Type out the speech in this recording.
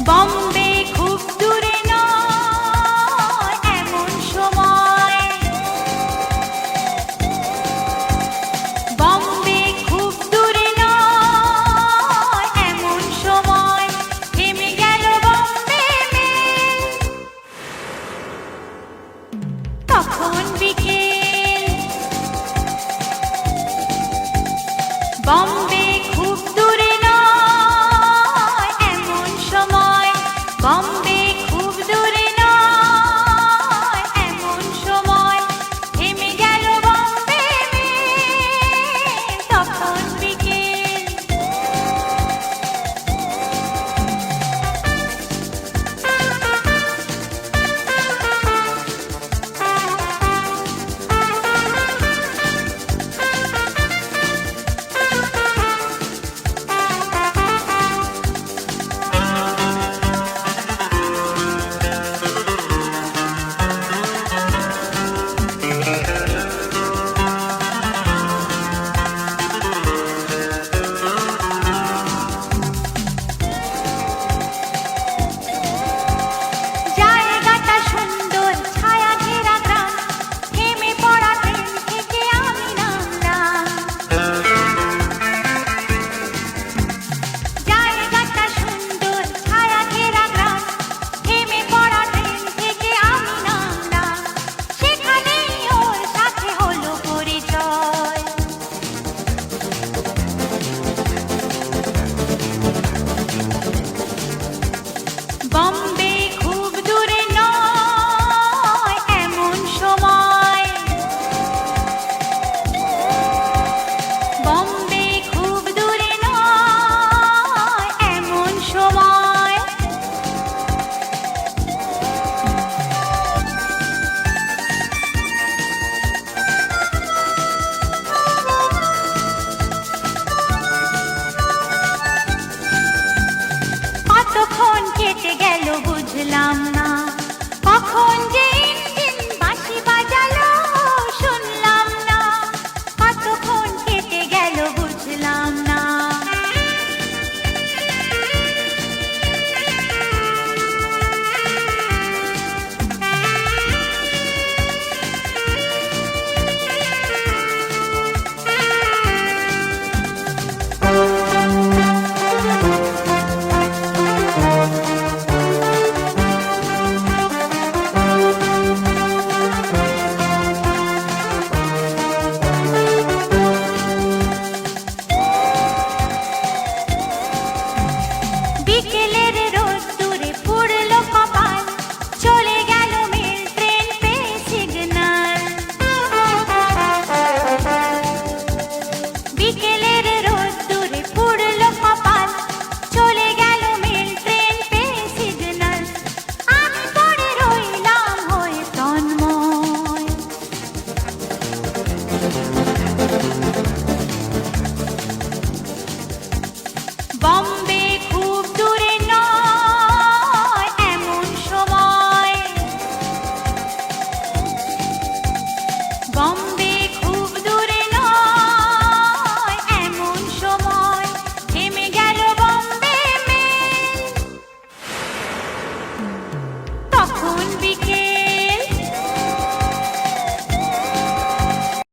বম্বে খুব দূরে নয় এমন সময়, বম্বে খুব দূরে নয় এমন সময়, থেমে গেল বম্বে মেল। তখন বিকেল, বম্বে খুব দূরে নয় এমন সময়, বম্বে খুব দূরে নয় এমন সময়, থেমে গেল বম্বে মেল। তখন বিকেল, জায়গাটা সুন্দর ছায়া ঘেরা গ্রাম, থেমে পড়া ট্রেন থেকে আমি নামলাম। জায়গাটা সুন্দর ছায়া ঘেরা গ্রাম, থেমে পড়া ট্রেন থেকে আমি নামলাম। সেখানেই ওর সাথে হলো পরিচয়। বম্বে খুব দূরে নয় এমন সময়, বম্বে খুব দূরে নয় এমন সময়, কতক্ষণ কেটে গেল বুঝলাম না, কখন যে ইঞ্জিন বাঁশি বাজালো শুনলাম না। কতক্ষণ কেটে গেল বুঝলাম না। বিকেলের রোদ্দুরে পুড়লো কপাল, চলে গেল মেল ট্রেন পেয়ে সিগন্যাল। বিকেলের রোদ্দুরে পুড়লো কপাল, চলে গেল মেল ট্রেন পেয়ে সিগন্যাল। আমি পড়ে রইলাম হয়ে তন্ময়। বম্বে খুব দূরে নয় এমন সময়, বম্বে খুব দূরে নয় এমন সময়, থেমে গেল বম্বে মেল। তখন বিকেল,